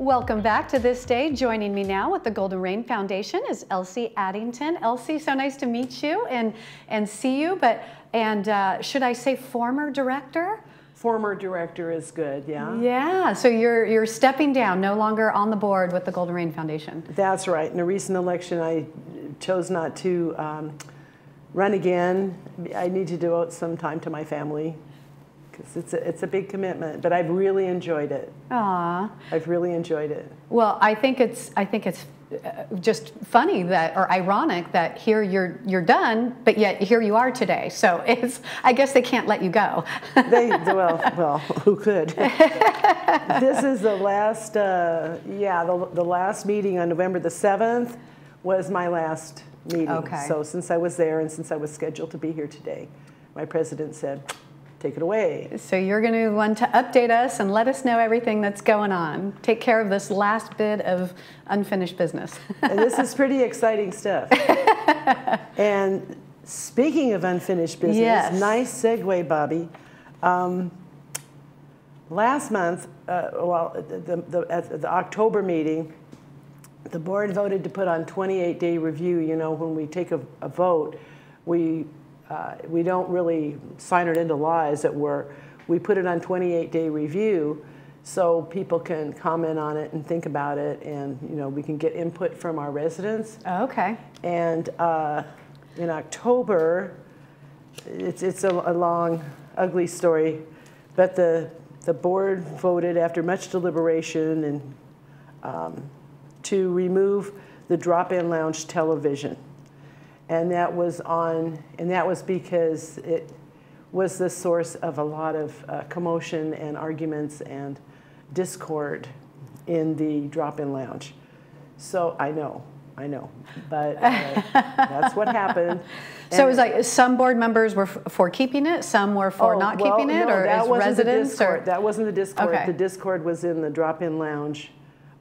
Welcome back to this day. Joining me now with the Golden Rain Foundation is Elsie Addington. Elsie, so nice to meet you and see you. Should I say former director? Former director is good, yeah. Yeah, so you're stepping down, no longer on the board with the Golden Rain Foundation. That's right. In a recent election, I chose not to run again. I need to devote some time to my family, because it's a big commitment, but I've really enjoyed it. Aww. I've really enjoyed it. Well, I think it's just funny or ironic that here you're done, but yet here you are today. So I guess they can't let you go. Well, who could? This is the last, the last meeting on November the 7th was my last meeting. Okay. So since I was there and since I was scheduled to be here today, my president said, take it away. So you're going to want to update us and let us know everything that's going on. Take care of this last bit of unfinished business. And this is pretty exciting stuff. And speaking of unfinished business, yes. Nice segue, Bobby. Last month, at the October meeting, the board voted to put on 28-day review. You know, when we take a vote, we don't really sign it into law, as it were. We put it on 28-day review so people can comment on it and think about it, and we can get input from our residents. Oh, okay. And in October, it's a long, ugly story, but the board voted after much deliberation and to remove the drop-in lounge television. And that was because it was the source of a lot of commotion and arguments and discord in the drop-in lounge. So I know, but that's what happened. So it was like some board members were for keeping it, some were for not keeping it, or as residents? That wasn't the discord. Okay. The discord was in the drop-in lounge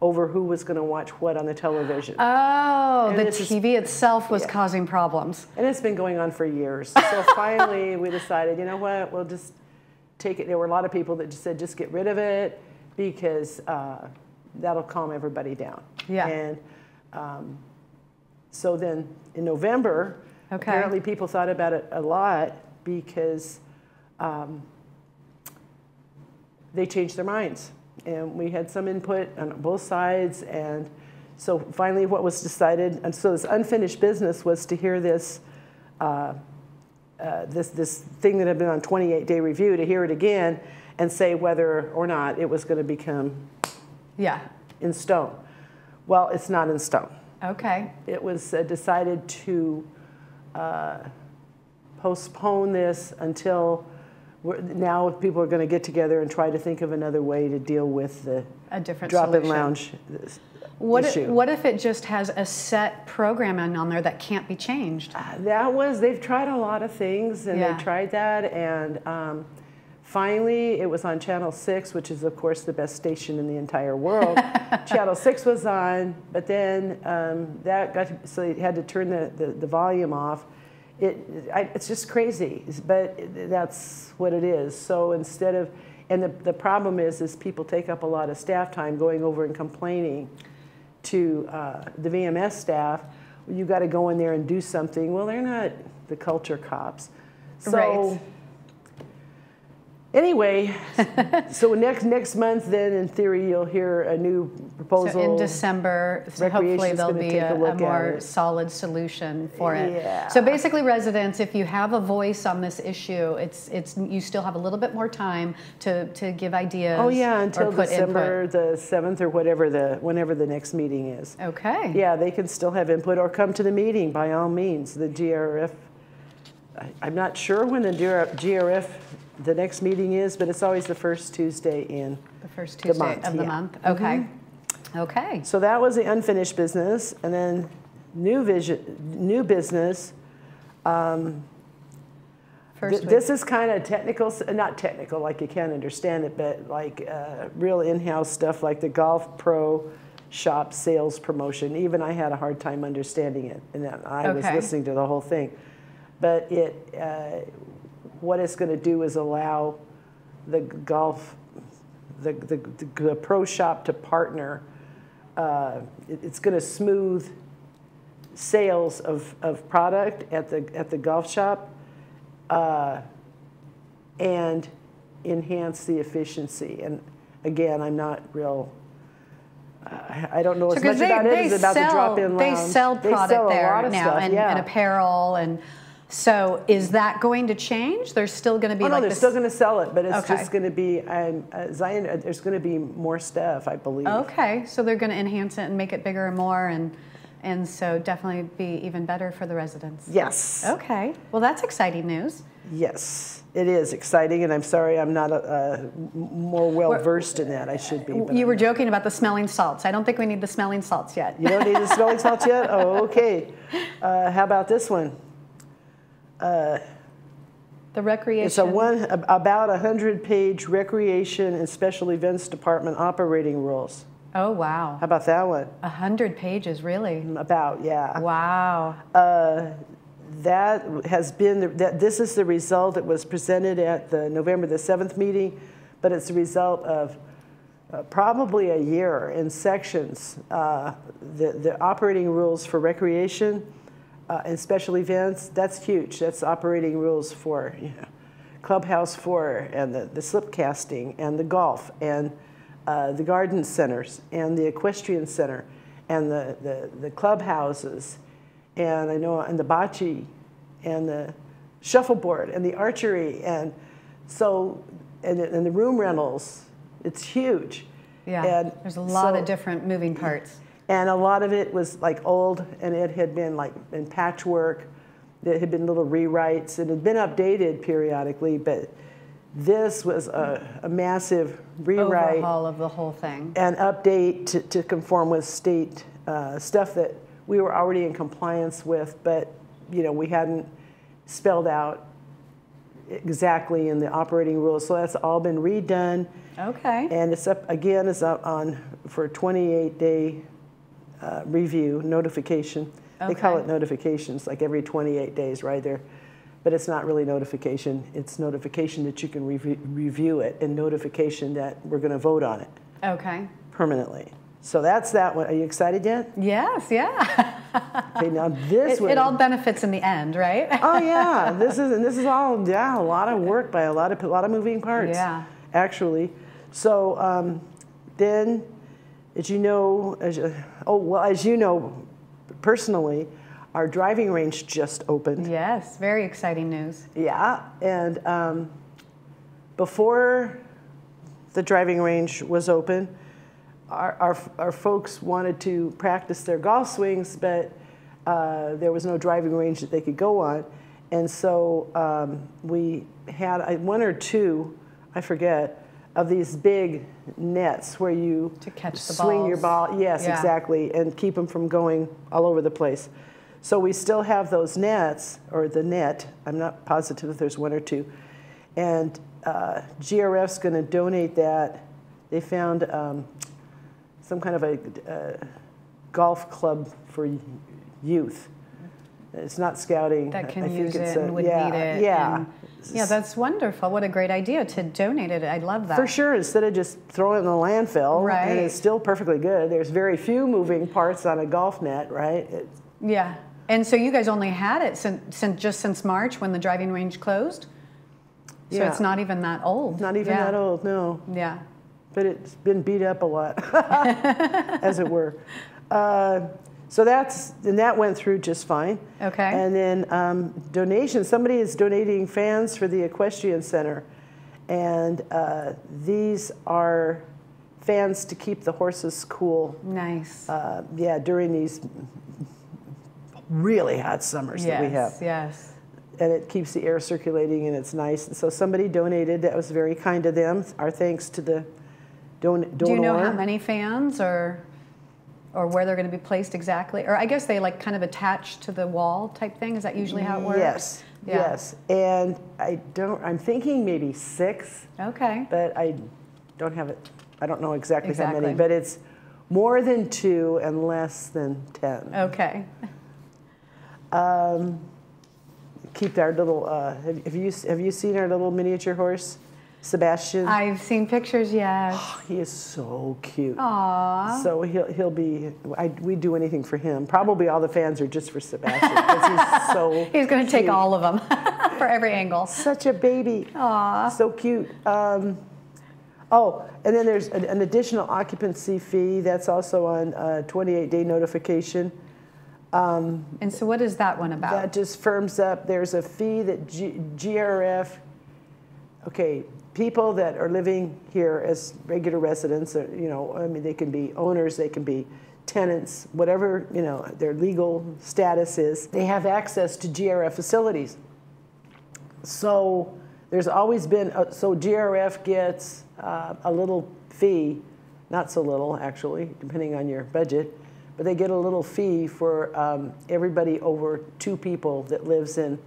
over who was going to watch what on the television. Oh, and the TV itself was causing problems. And it's been going on for years. So finally we decided, you know what, we'll just take it. There were a lot of people that just said, just get rid of it, because that'll calm everybody down. Yeah. And so then in November, apparently people thought about it a lot, because they changed their minds. And we had some input on both sides, and so finally what was decided, and so this unfinished business was to hear this this thing that had been on 28-day review, to hear it again and say whether or not it was going to become in stone. Well, it's not in stone. Okay. It was decided to postpone this until now people are going to get together and try to think of another way to deal with the drop-in lounge issue. What if it just has a set programming on there that can't be changed? They've tried a lot of things, and they tried that, and finally it was on Channel 6, which is of course the best station in the entire world. Channel 6 was on, but then so they had to turn the volume off. It's just crazy, but that's what it is. So instead of, and the problem is people take up a lot of staff time going over and complaining to the VMS staff. You got to go in there and do something. Well, they're not the culture cops. So right. Anyway, so next month, then in theory, you'll hear a new proposal. So in December, so hopefully there'll be a more solid solution for it. Yeah. So basically, residents, if you have a voice on this issue, you still have a little bit more time to give ideas. Oh yeah, until or put December input. the 7th or whenever the next meeting is. Okay. Yeah, they can still have input or come to the meeting by all means. The GRF. I'm not sure when the GRF. The next meeting is, but it's always the first Tuesday in the first Tuesday of the month. Okay. Mm-hmm. Okay. So that was the unfinished business, and then new business. This is kind of technical, not technical like you can't understand it, but like real in-house stuff like the Golf Pro Shop sales promotion. Even I had a hard time understanding it, and I was listening to the whole thing. But what it's going to do is allow the pro shop to partner it's going to smooth sales of product at the golf shop and enhance the efficiency. And again, I'm not real. I don't know as much about it as about the drop-in lounge. They sell product there now, and apparel, and so is that going to change? There's still going to be they're still going to sell it, but it's just going to be there's going to be more stuff, I believe. Okay, so they're going to enhance it and make it bigger and more, and so definitely be even better for the residents. Yes. Okay, well that's exciting news. Yes, it is exciting, and I'm sorry I'm not more well-versed in that. I should be. You were joking about the smelling salts. I don't think we need the smelling salts yet. You don't need the smelling salts yet? Oh, okay. How about this one? The recreation. It's about 100-page recreation and special events department operating rules. Oh, wow. How about that one? 100 pages, really? About, yeah. Wow. That has been, this is the result that was presented at the November the 7th meeting, but it's the result of probably a year in sections. The operating rules for recreation and special events, that's huge. That's operating rules for Clubhouse 4 and the slip casting and the golf and the garden centers and the equestrian center and the clubhouses. And I know, and the bocce, and the shuffleboard, and the archery, and so, and the room rentals, it's huge. Yeah, and there's a lot of different moving parts. And a lot of it was like old, and it had been like in patchwork. There had been little rewrites, and it had been updated periodically, but this was a massive rewrite. Overhaul of the whole thing. And update to conform with state stuff that we were already in compliance with, but we hadn't spelled out exactly in the operating rules. So that's all been redone. Okay. And it's up again. It's up on for a 28-day review notification. Okay. They call it notifications, like every 28 days, right there. But it's not really notification. It's notification that you can review it, and notification that we're going to vote on it. Okay. Permanently. So that's that one. Are you excited yet? Yes, yeah. Okay, now this one. It all benefits in the end, right? Oh yeah, this is all a lot of work by a lot of moving parts. Yeah. Actually, so then, as you know, personally, our driving range just opened. Yes, very exciting news. Yeah, and before the driving range was open, our folks wanted to practice their golf swings, but there was no driving range that they could go on. And so we had one or two, I forget, of these big nets where you to catch the swing balls. Your ball. Yes, yeah. Exactly, and keep them from going all over the place. So we still have those nets, or the net. I'm not positive if there's one or two. And GRF's going to donate that. They found some kind of a golf club for youth. It's not scouting. That can use it and would need it. Yeah. Yeah, that's wonderful. What a great idea to donate it. I love that. For sure, instead of just throwing it in the landfill. Right. And it's still perfectly good. There's very few moving parts on a golf net, right? Yeah. And so you guys only had it since March when the driving range closed? So it's not even that old. Not even that old, no. Yeah. But it's been beat up a lot, as it were. So that went through just fine. Okay. And then donations. Somebody is donating fans for the equestrian center, and these are fans to keep the horses cool. Nice. Yeah, during these really hot summers that we have. Yes. And it keeps the air circulating, and it's nice. And so somebody donated. That was very kind of them. Our thanks to the donor. Do you know how many fans or where they're going to be placed exactly? Or I guess they like kind of attach to the wall type thing. Is that usually how it works? Yes. Yeah. Yes. And I'm thinking maybe 6. Okay. But I don't have it. I don't know exactly how many. But it's more than 2 and less than 10. Okay. Keep our little. Have you seen our little miniature horse? Sebastian. I've seen pictures, yes. Oh, he is so cute. Aww. So he'll be, we'd do anything for him. Probably all the fans are just for Sebastian because he's so He's going to take all of them for every angle. Such a baby. Aww. So cute. Oh, and then there's an additional occupancy fee that's also on 28-day notification. And so what is that one about? That just firms up. There's a fee that GRF, okay, people that are living here as regular residents, you know, I mean, they can be owners, they can be tenants, whatever, you know, their legal status is, they have access to GRF facilities. So there's always been, so GRF gets a little fee, not so little actually, depending on your budget, but they get a little fee for everybody over 2 people that lives in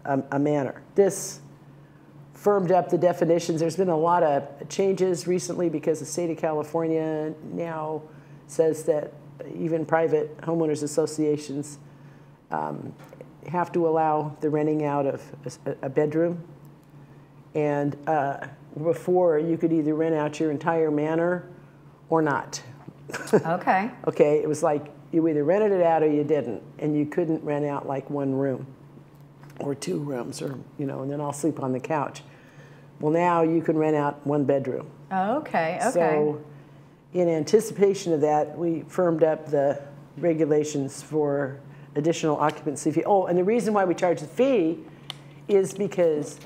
a manor. This firmed up the definitions. There's been a lot of changes recently because the state of California now says that even private homeowners associations have to allow the renting out of a bedroom. And before, you could either rent out your entire manor or not. Okay. Okay, it was like you either rented it out or you didn't, and you couldn't rent out like 1 room or 2 rooms, or, you know, and then I'll sleep on the couch. Well, now you can rent out 1 bedroom. Okay, okay. So in anticipation of that, we firmed up the regulations for additional occupancy fee. Oh, and the reason why we charge the fee is because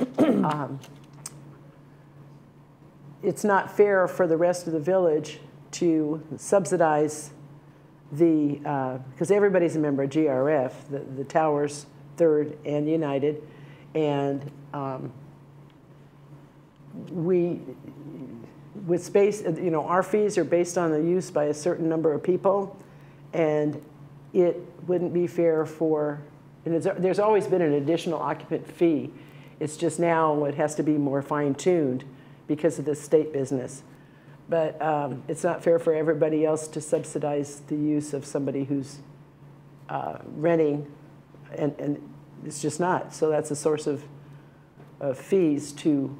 it's not fair for the rest of the village to subsidize the, because everybody's a member of GRF, the Towers, Third, and United, and with space, you know, our fees are based on the use by a certain number of people, and it wouldn't be fair for, and there's always been an additional occupant fee. It's just now it has to be more fine-tuned because of the state business. But it's not fair for everybody else to subsidize the use of somebody who's renting, and it's just not. So that's a source of fees to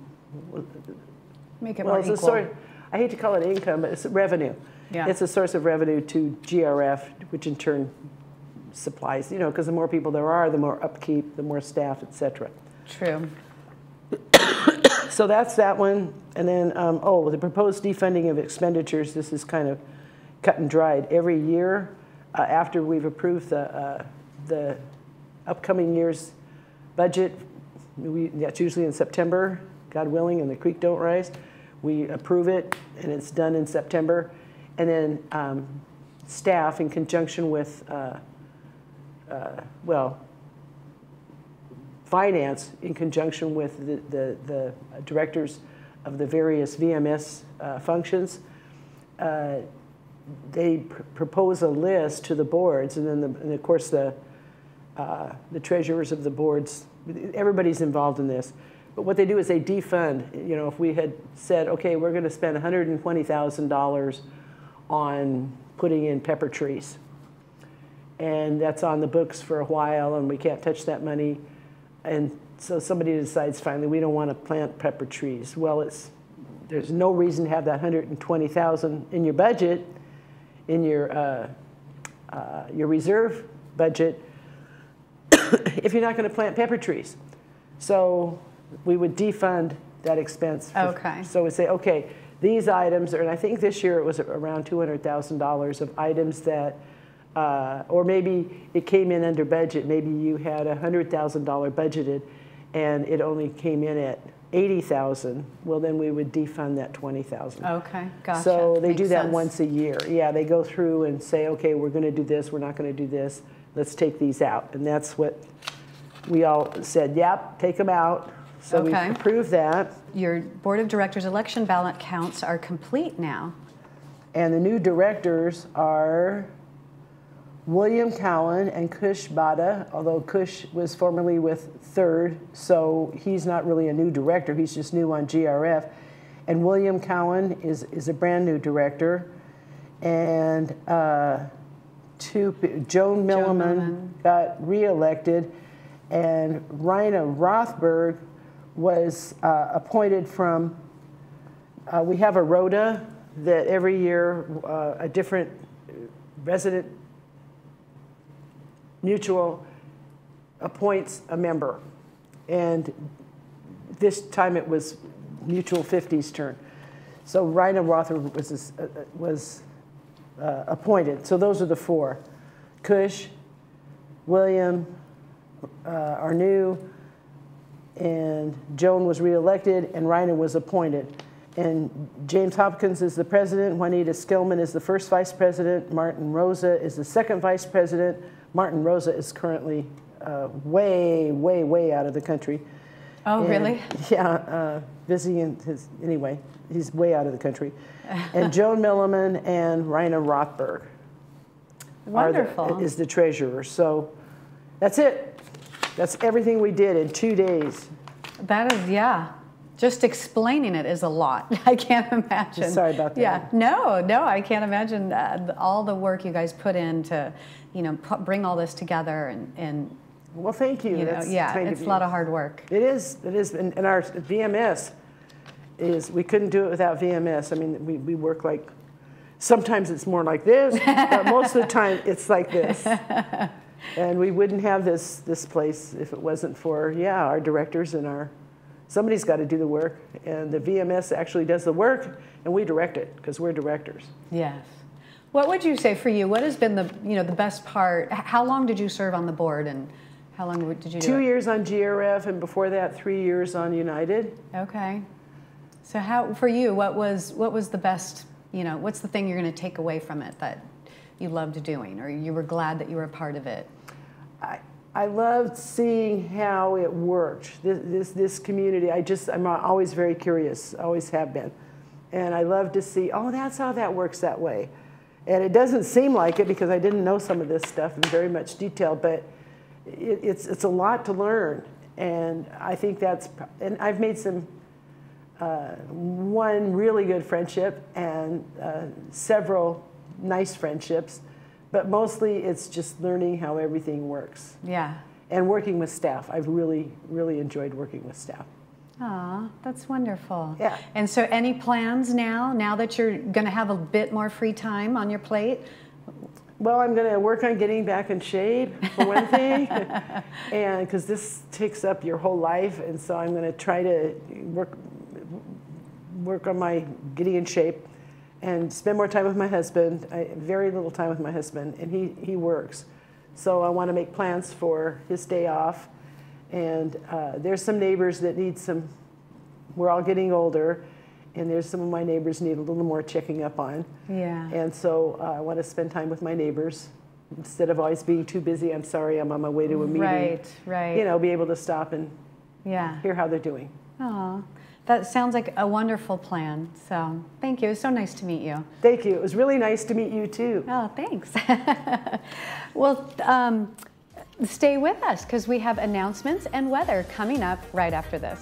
make it more equal. I hate to call it income, but it's revenue. Yeah. It's a source of revenue to GRF, which in turn supplies, you know, because the more people there are, the more upkeep, the more staff, et cetera. True. So that's that one. And then, oh, the proposed defunding of expenditures, this is kind of cut and dried. Every year, after we've approved the upcoming year's budget, that's usually in September, God willing, and the creek don't rise. We approve it, and it's done in September. And then staff, in conjunction with, well, finance, in conjunction with the directors of the various VMS functions, they propose a list to the boards, and then and of course the treasurers of the boards, everybody's involved in this. But what they do is they defund. You know, if we had said, okay, we're going to spend $120,000 on putting in pepper trees, and that's on the books for a while, and we can't touch that money, and so somebody decides finally we don't want to plant pepper trees. Well, there's no reason to have that $120,000 in your budget, in your reserve budget, if you're not going to plant pepper trees. So we would defund that expense. Okay. So we'd say, okay, these items, and I think this year it was around $200,000 of items that, or maybe it came in under budget. Maybe you had $100,000 budgeted, and it only came in at $80,000. Well, then we would defund that $20,000. Okay, gotcha. So they do that sense. once a year. Yeah, they go through and say, okay, we're going to do this. We're not going to do this. Let's take these out, and that's what we all said. Yep, take them out. So we approved that. Your board of directors election ballot counts are complete now. And the new directors are William Cowan and Kush Bada, although Kush was formerly with Third, so he's not really a new director. He's just new on GRF. And William Cowan is a brand new director. And Joan Milliman got reelected, and Rina Rothberg was appointed from, we have a rota that every year a different resident mutual appoints a member. And this time it was Mutual 50's turn. So Rhina Rother was appointed. So those are the four. Cush, William, Arnew, and Joan was reelected, and Rhina was appointed. And James Hopkins is the president. Juanita Skillman is the first vice president. Martin Rosa is the second vice president. Martin Rosa is currently way, way, way out of the country. Oh, and, really? Yeah, visiting his, anyway, he's way out of the country. And Joan Milliman and Rhina Rothberg is the treasurer. So that's it. That's everything we did in 2 days. That is, yeah. Just explaining it is a lot. I can't imagine. Sorry about that. Yeah, no, I can't imagine all the work you guys put in to, bring all this together and well, thank you. Yeah, it's a lot of hard work. It is. And our VMS is, we couldn't do it without VMS. I mean, we work like, sometimes it's more like this, but most of the time it's like this. And we wouldn't have this place if it wasn't for, our directors and somebody's got to do the work. And the VMS actually does the work, and we direct it because we're directors. Yes. What would you say for you? What has been the best part? How long did you serve on the board, and how long did you do 2 years on GRF, and before that 3 years on United. Okay. So how, for you, what was the best, what's the thing you're going to take away from it that you loved doing, or you were glad that you were a part of it? I loved seeing how it worked. This community, I'm always very curious, always have been. And I love to see, oh, that's how that works that way. And it doesn't seem like it because I didn't know some of this stuff in very much detail, but it's a lot to learn. And I think and I've made one really good friendship and several nice friendships, but mostly it's just learning how everything works. Yeah. And working with staff. I've really, really enjoyed working with staff. Aw, that's wonderful. Yeah. And so any plans now that you're going to have a bit more free time on your plate? Well, I'm going to work on getting back in shape, for one thing, and because this takes up your whole life, and so I'm going to try to work on my getting in shape and spend more time with my husband. Very little time with my husband, and he works. So I want to make plans for his day off, and there's some neighbors that need we're all getting older, and there's some of my neighbors need a little more checking up on. Yeah. And so I want to spend time with my neighbors instead of always being too busy. I'm sorry, I'm on my way to a meeting. Right. Be able to stop and hear how they're doing. Oh, that sounds like a wonderful plan. So thank you. It was so nice to meet you. Thank you. It was really nice to meet you too. Oh, thanks. Well, stay with us because we have announcements and weather coming up right after this.